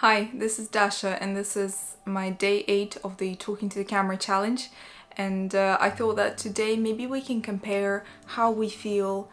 Hi, this is Dasha, and this is my day 8 of the Talking to the Camera challenge. And I thought that today maybe we can compare how we feel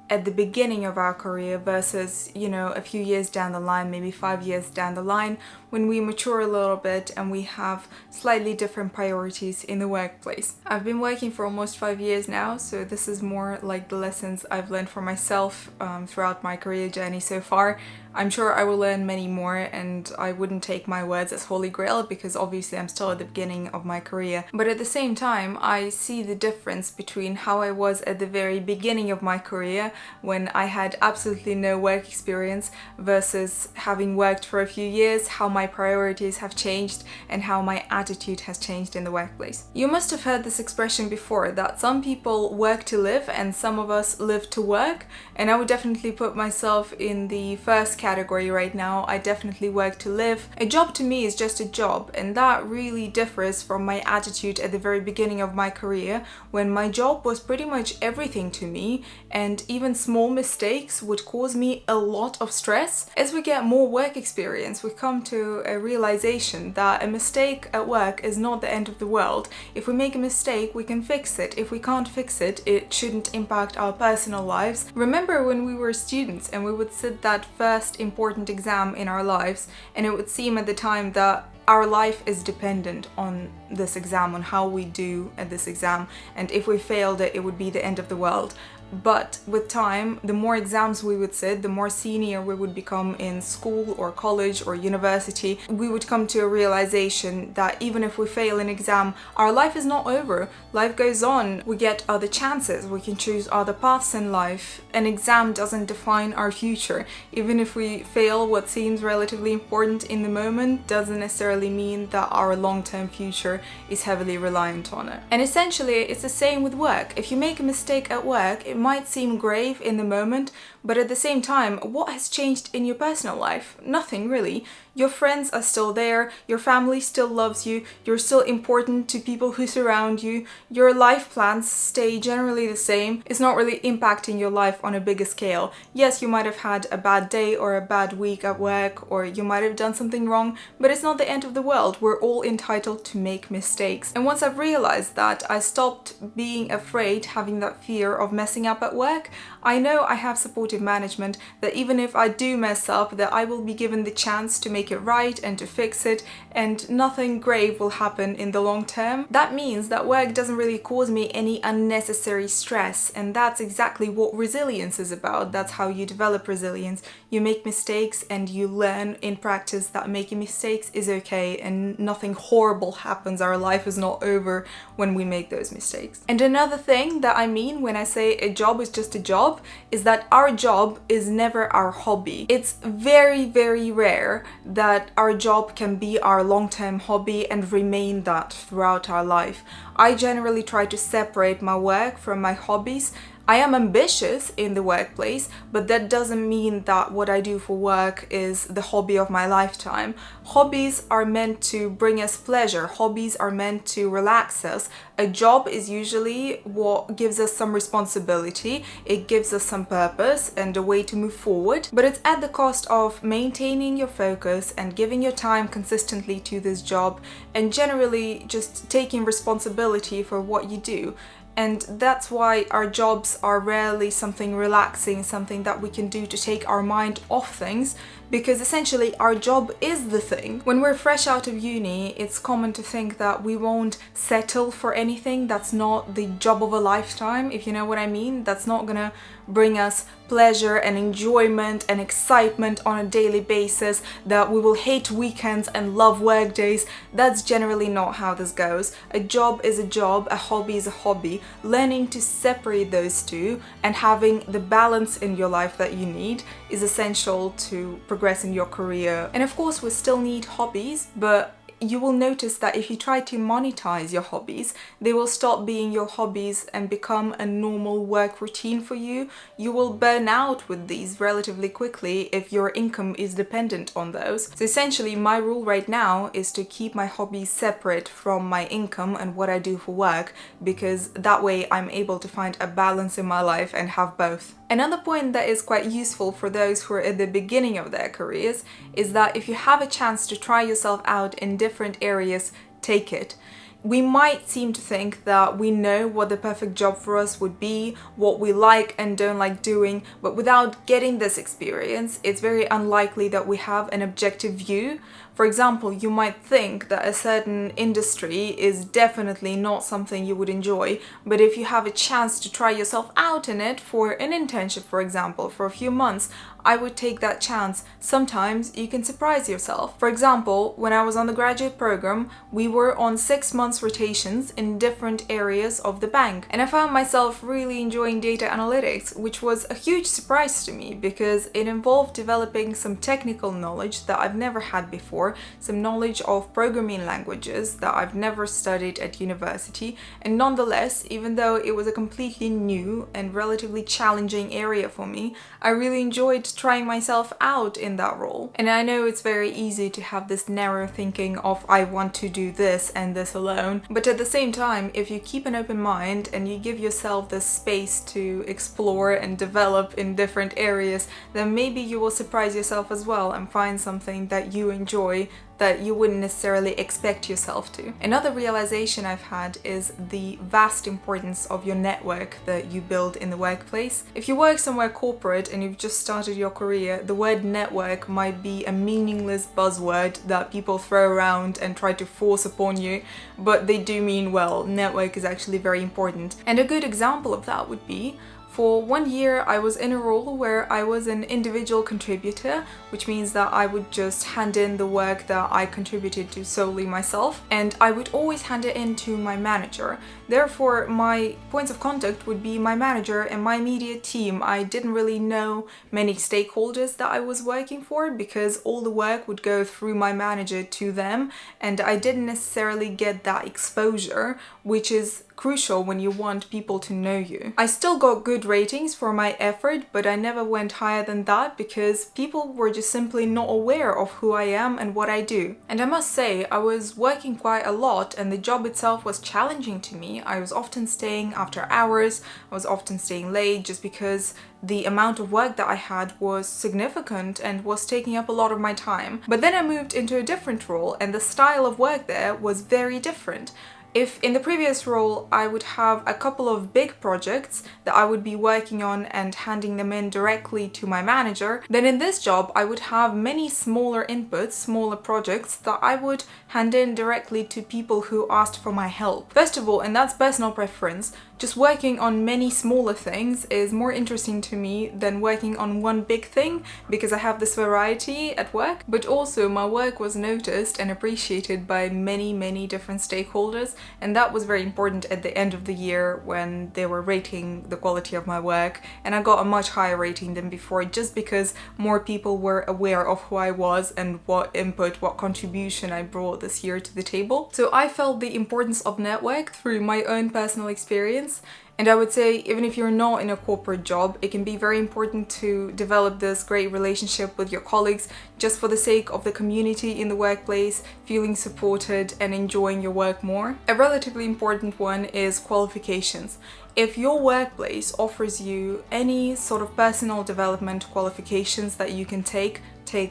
at the beginning of our career versus, a few years down the line, maybe 5 years down the line, when we mature a little bit and we have slightly different priorities in the workplace. I've been working for almost 5 years now, so this is more like the lessons I've learned for myself throughout my career journey so far. I'm sure I will learn many more, and I wouldn't take my words as holy grail because obviously I'm still at the beginning of my career. But at the same time, I see the difference between how I was at the very beginning of my career when I had absolutely no work experience versus having worked for a few years, how my priorities have changed and how my attitude has changed in the workplace. You must have heard this expression before, that some people work to live and some of us live to work, and I would definitely put myself in the first category right now. I definitely work to live. A job to me is just a job, and that really differs from my attitude at the very beginning of my career when my job was pretty much everything to me, and even small mistakes would cause me a lot of stress. As we get more work experience, we come to a realization that a mistake at work is not the end of the world. If we make a mistake, we can fix it. If we can't fix it, it shouldn't impact our personal lives. Remember when we were students and we would sit that first important exam in our lives, and it would seem at the time that our life is dependent on this exam, on how we do at this exam, and if we failed it, it would be the end of the world. But with time, the more exams we would sit, the more senior we would become in school or college or university, we would come to a realization that even if we fail an exam, our life is not over. Life goes on. We get other chances. We can choose other paths in life. An exam doesn't define our future. Even if we fail what seems relatively important in the moment, doesn't necessarily mean that our long-term future is heavily reliant on it. And essentially, it's the same with work. If you make a mistake at work, it might seem grave in the moment, but at the same time, what has changed in your personal life? Nothing really. Your friends are still there, your family still loves you, you're still important to people who surround you, your life plans stay generally the same. It's not really impacting your life on a bigger scale. Yes, you might have had a bad day or a bad week at work, or you might have done something wrong, but it's not the end of the world. We're all entitled to make mistakes. And once I've realized that, I stopped being afraid, having that fear of messing up at work. I know I have supportive management, that even if I do mess up, that I will be given the chance to make it right and to fix it, and nothing grave will happen in the long term. That means that work doesn't really cause me any unnecessary stress, and that's exactly what resilience is about. That's how you develop resilience. You make mistakes and you learn in practice that making mistakes is okay and nothing horrible happens. Our life is not over when we make those mistakes. And another thing that I mean when I say a job is just a job is that our job is never our hobby. It's very, very rare that our job can be our long-term hobby and remain that throughout our life. I generally try to separate my work from my hobbies. I am ambitious in the workplace, but that doesn't mean that what I do for work is the hobby of my lifetime. Hobbies are meant to bring us pleasure. Hobbies are meant to relax us. A job is usually what gives us some responsibility. It gives us some purpose and a way to move forward, but it's at the cost of maintaining your focus and giving your time consistently to this job, and generally just taking responsibility for what you do. And that's why our jobs are rarely something relaxing, something that we can do to take our mind off things, because essentially our job is the thing. When we're fresh out of uni, it's common to think that we won't settle for anything that's not the job of a lifetime, if you know what I mean. That's not gonna bring us pleasure and enjoyment and excitement on a daily basis, that we will hate weekends and love work days. That's generally not how this goes. A job is a job, a hobby is a hobby. Learning to separate those two and having the balance in your life that you need is essential to progress in your career. And of course, we still need hobbies, but you will notice that if you try to monetize your hobbies, they will stop being your hobbies and become a normal work routine for you. You will burn out with these relatively quickly if your income is dependent on those. So essentially, my rule right now is to keep my hobbies separate from my income and what I do for work, because that way I'm able to find a balance in my life and have both. Another point that is quite useful for those who are at the beginning of their careers is that if you have a chance to try yourself out in different areas, take it. We might seem to think that we know what the perfect job for us would be, what we like and don't like doing, but without getting this experience, it's very unlikely that we have an objective view. For example, you might think that a certain industry is definitely not something you would enjoy, but if you have a chance to try yourself out in it for an internship, for example, for a few months, I would take that chance. Sometimes you can surprise yourself. For example, when I was on the graduate program, we were on 6 months rotations in different areas of the bank, and I found myself really enjoying data analytics, which was a huge surprise to me because it involved developing some technical knowledge that I've never had before, some knowledge of programming languages that I've never studied at university, and nonetheless, even though it was a completely new and relatively challenging area for me, I really enjoyed trying myself out in that role. And I know it's very easy to have this narrow thinking of I want to do this and this alone, but at the same time, if you keep an open mind and you give yourself the space to explore and develop in different areas, then maybe you will surprise yourself as well and find something that you enjoy that you wouldn't necessarily expect yourself to. Another realization I've had is the vast importance of your network that you build in the workplace. If you work somewhere corporate and you've just started your career, the word network might be a meaningless buzzword that people throw around and try to force upon you, but they do mean well. Network is actually very important. And a good example of that would be, for 1 year, I was in a role where I was an individual contributor, which means that I would just hand in the work that I contributed to solely myself, and I would always hand it in to my manager. Therefore, my points of contact would be my manager and my immediate team. I didn't really know many stakeholders that I was working for because all the work would go through my manager to them, and I didn't necessarily get that exposure, which is crucial when you want people to know you. I still got good ratings for my effort, but I never went higher than that because people were just simply not aware of who I am and what I do. And I must say, I was working quite a lot and the job itself was challenging to me. I was often staying after hours, I was often staying late just because the amount of work that I had was significant and was taking up a lot of my time. But then I moved into a different role and the style of work there was very different. If in the previous role I would have a couple of big projects that I would be working on and handing them in directly to my manager, then in this job I would have many smaller inputs, smaller projects that I would hand in directly to people who asked for my help. First of all, and that's personal preference, just working on many smaller things is more interesting to me than working on one big thing because I have this variety at work, but also my work was noticed and appreciated by many different stakeholders, and that was very important at the end of the year when they were rating the quality of my work, and I got a much higher rating than before just because more people were aware of who I was and what input, what contribution I brought this year to the table. So I felt the importance of network through my own personal experience. And I would say, even if you're not in a corporate job, it can be very important to develop this great relationship with your colleagues just for the sake of the community in the workplace, feeling supported and enjoying your work more. A relatively important one is qualifications. If your workplace offers you any sort of personal development qualifications that you can take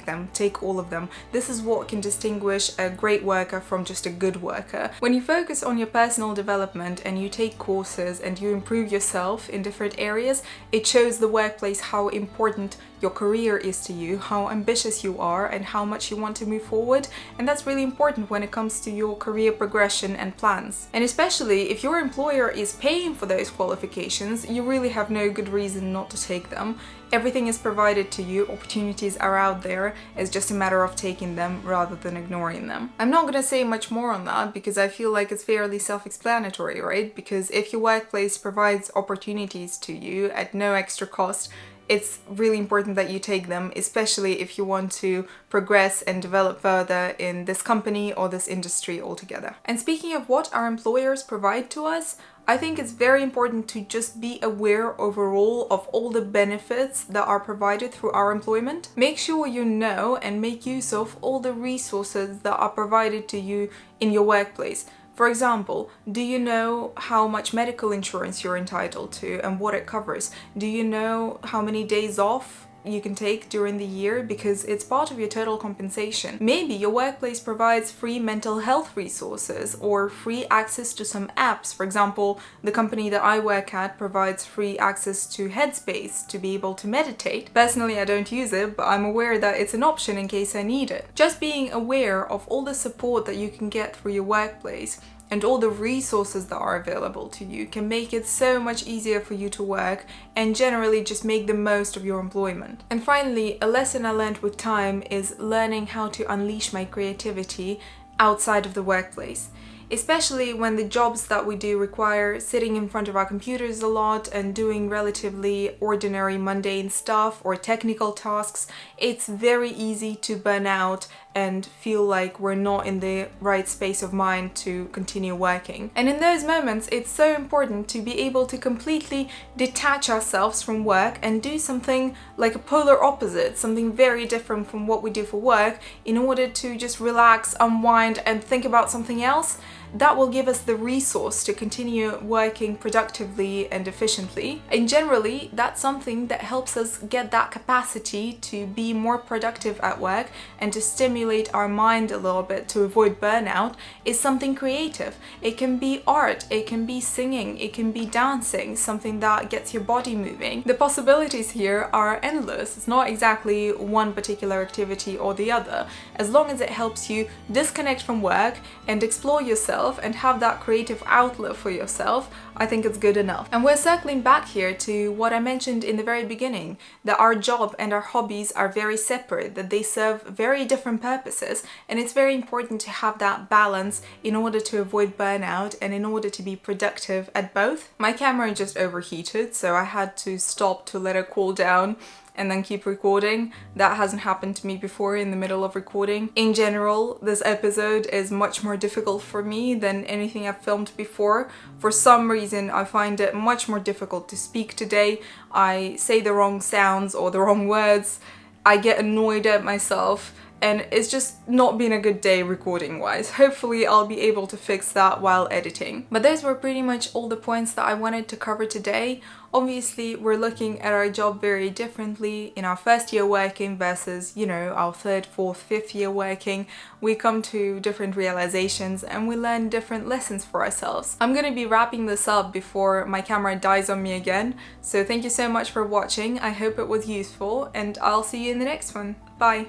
them, take all of them. This is what can distinguish a great worker from just a good worker. When you focus on your personal development and you take courses and you improve yourself in different areas, it shows the workplace how important your career is to you, how ambitious you are and how much you want to move forward, and that's really important when it comes to your career progression and plans. And especially if your employer is paying for those qualifications, you really have no good reason not to take them. Everything is provided to you, opportunities are out there, it's just a matter of taking them rather than ignoring them. I'm not gonna say much more on that because I feel like it's fairly self-explanatory, right? Because if your workplace provides opportunities to you at no extra cost, it's really important that you take them, especially if you want to progress and develop further in this company or this industry altogether. And speaking of what our employers provide to us, I think it's very important to just be aware overall of all the benefits that are provided through our employment. Make sure you know and make use of all the resources that are provided to you in your workplace. For example, do you know how much medical insurance you're entitled to and what it covers? Do you know how many days off you can take during the year, because it's part of your total compensation? Maybe your workplace provides free mental health resources or free access to some apps. For example, the company that I work at provides free access to Headspace to be able to meditate. Personally, I don't use it, but I'm aware that it's an option in case I need it. Just being aware of all the support that you can get through your workplace and all the resources that are available to you can make it so much easier for you to work and generally just make the most of your employment. And finally, a lesson I learned with time is learning how to unleash my creativity outside of the workplace. Especially when the jobs that we do require sitting in front of our computers a lot and doing relatively ordinary mundane stuff or technical tasks, it's very easy to burn out and feel like we're not in the right space of mind to continue working. And in those moments, it's so important to be able to completely detach ourselves from work and do something like a polar opposite, something very different from what we do for work, in order to just relax, unwind, and think about something else. That will give us the resource to continue working productively and efficiently. And generally, that's something that helps us get that capacity to be more productive at work and to stimulate our mind a little bit to avoid burnout, is something creative. It can be art, it can be singing, it can be dancing, something that gets your body moving. The possibilities here are endless. It's not exactly one particular activity or the other. As long as it helps you disconnect from work and explore yourself and have that creative outlet for yourself, I think it's good enough. And we're circling back here to what I mentioned in the very beginning, that our job and our hobbies are very separate, that they serve very different purposes, and it's very important to have that balance in order to avoid burnout and in order to be productive at both. My camera just overheated, so I had to stop to let it cool down and then keep recording. That hasn't happened to me before in the middle of recording. In general, this episode is much more difficult for me than anything I've filmed before. For some reason, I find it much more difficult to speak today. I say the wrong sounds or the wrong words. I get annoyed at myself, and it's just not been a good day recording wise. Hopefully I'll be able to fix that while editing. But those were pretty much all the points that I wanted to cover today. Obviously, we're looking at our job very differently in our first year working versus, our third, fourth, fifth year working. We come to different realizations and we learn different lessons for ourselves. I'm gonna be wrapping this up before my camera dies on me again. So thank you so much for watching. I hope it was useful, and I'll see you in the next one. Bye.